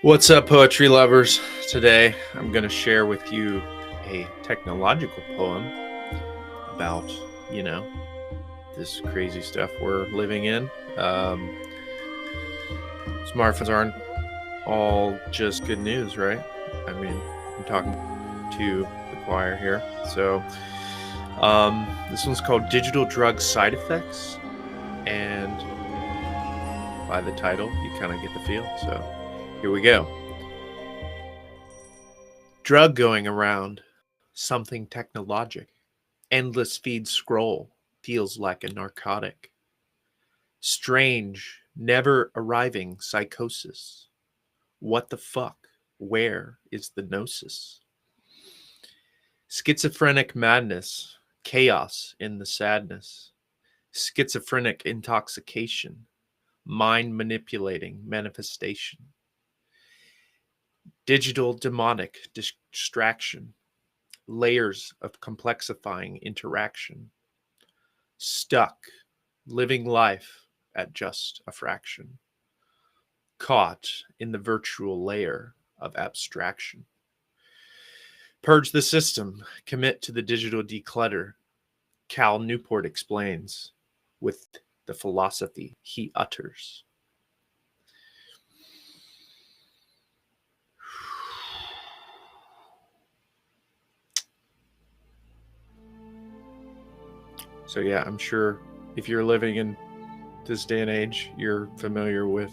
What's up, poetry lovers? Today I'm going to share with you a technological poem about, this crazy stuff we're living in. Smartphones aren't all just good news, right? I mean, I'm talking to the choir here. So, this one's called Digital Drug Side Effects, and by the title, you kind of get the feel. So, here we go. Drug going around, something technologic. Endless feed scroll feels like a narcotic. Strange, never arriving psychosis. What the fuck? Where is the gnosis? Schizophrenic madness, chaos in the sadness. Schizophrenic intoxication, mind manipulating manifestation. Digital demonic distraction, layers of complexifying interaction. Stuck, living life at just a fraction. Caught in the virtual layer of abstraction. Purge the system, commit to the digital declutter. Newport explains with the philosophy he utters. So yeah, I'm sure if you're living in this day and age, you're familiar with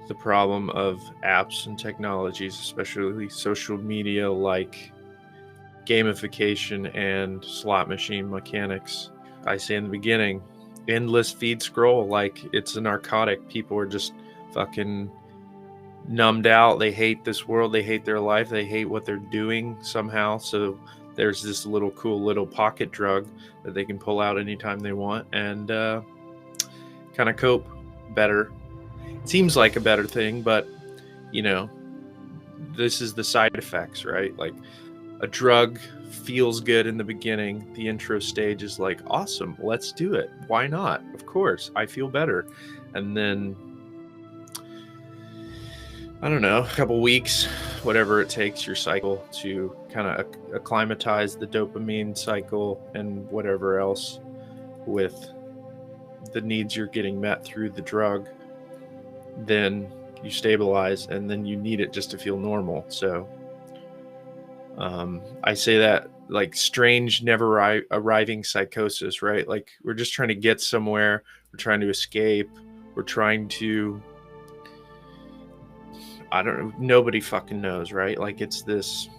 the problem of apps and technologies, especially social media like gamification and slot machine mechanics. I say in the beginning, endless feed scroll like it's a narcotic. People are just fucking numbed out. They hate this world. They hate their life. They hate what they're doing somehow. So there's this cool little pocket drug that they can pull out anytime they want and kind of cope better. It seems like a better thing, but this is the side effects, right? Like a drug feels good in the beginning. The intro stage is like, awesome, let's do it. Why not? Of course, I feel better. And then, I don't know, a couple weeks, whatever it takes your cycle to kind of acclimatize the dopamine cycle and whatever else with the needs you're getting met through the drug, then you stabilize and then you need it just to feel normal. So I say that like strange, never arriving psychosis, right? Like we're just trying to get somewhere. We're trying to escape. We're trying to, I don't know. Nobody fucking knows, right? Like it's this,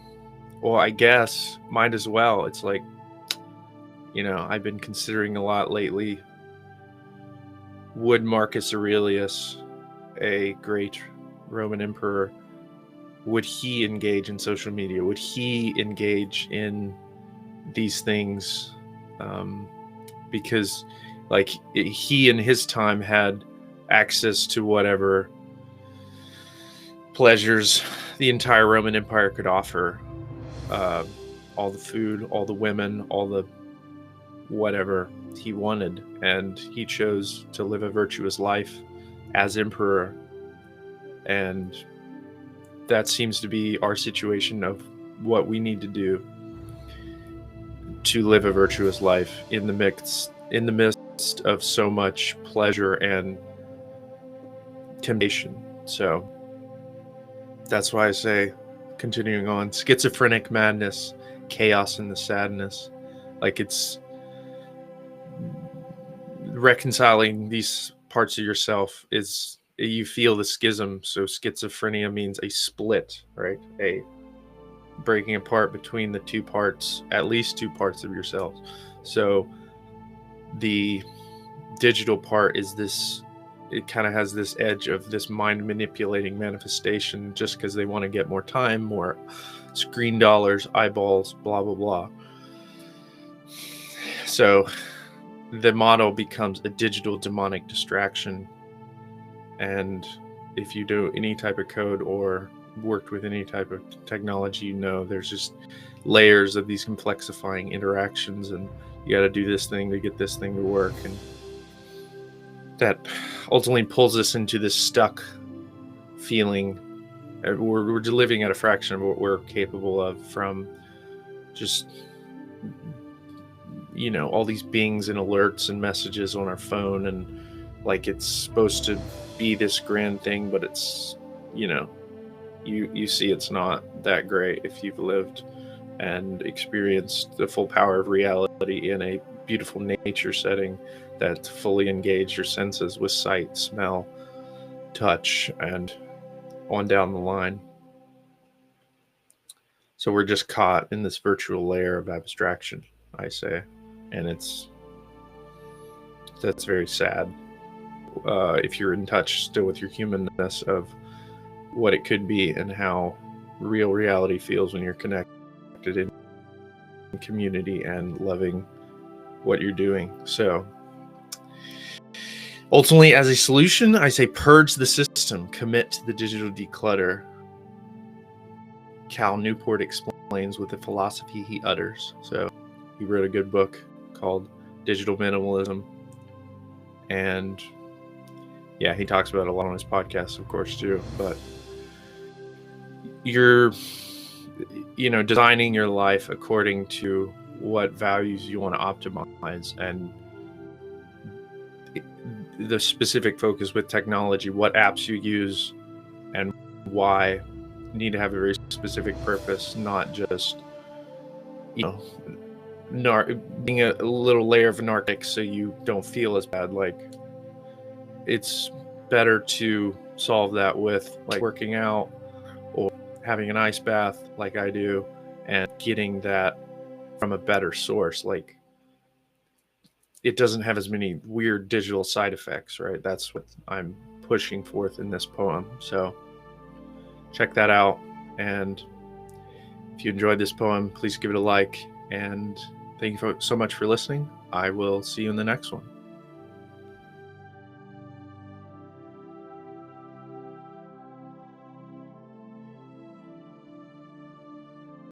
well, I guess might as well. It's like, I've been considering a lot lately. Would Marcus Aurelius, a great Roman emperor, would he engage in social media? Would he engage in these things? Because like he in his time had access to whatever pleasures the entire Roman Empire could offer. All the food, all the women, all the whatever he wanted. And he chose to live a virtuous life as emperor. And that seems to be our situation of what we need to do to live a virtuous life in the midst of so much pleasure and temptation. So that's why I say, continuing on, schizophrenic madness, chaos in the sadness. Like it's reconciling these parts of yourself is you feel the schism. So schizophrenia means a split, right? A breaking apart between the two parts, at least two parts of yourself. So the digital part is this, it kind of has this edge of this mind manipulating manifestation just because they want to get more time, more screen dollars, eyeballs, blah, blah, blah. So the model becomes a digital demonic distraction. And if you do any type of code or worked with any type of technology, there's just layers of these complexifying interactions, and you got to do this thing to get this thing to work. And that ultimately pulls us into this stuck feeling We're living at a fraction of what we're capable of from just, all these bings and alerts and messages on our phone, and like it's supposed to be this grand thing, but it's, you see it's not that great if you've lived and experienced the full power of reality in a beautiful nature setting that fully engaged your senses with sight, smell, touch, and on down the line. So we're just caught in this virtual layer of abstraction, I say, and that's very sad. If you're in touch still with your humanness of what it could be and how real reality feels when you're connected in community and loving what you're doing. So ultimately, as a solution, I say purge the system, commit to the digital declutter. Newport explains with the philosophy he utters. So he wrote a good book called Digital Minimalism. And yeah, he talks about it a lot on his podcast, of course, too. But you're, designing your life according to what values you want to optimize, and the specific focus with technology, what apps you use and why, need to have a very specific purpose, not just, being a little layer of narcotic so you don't feel as bad. Like, it's better to solve that with like working out or having an ice bath like I do, and getting that from a better source. Like, it doesn't have as many weird digital side effects, right? That's what I'm pushing forth in this poem. So check that out. And if you enjoyed this poem, please give it a like. And thank you so much for listening. I will see you in the next one.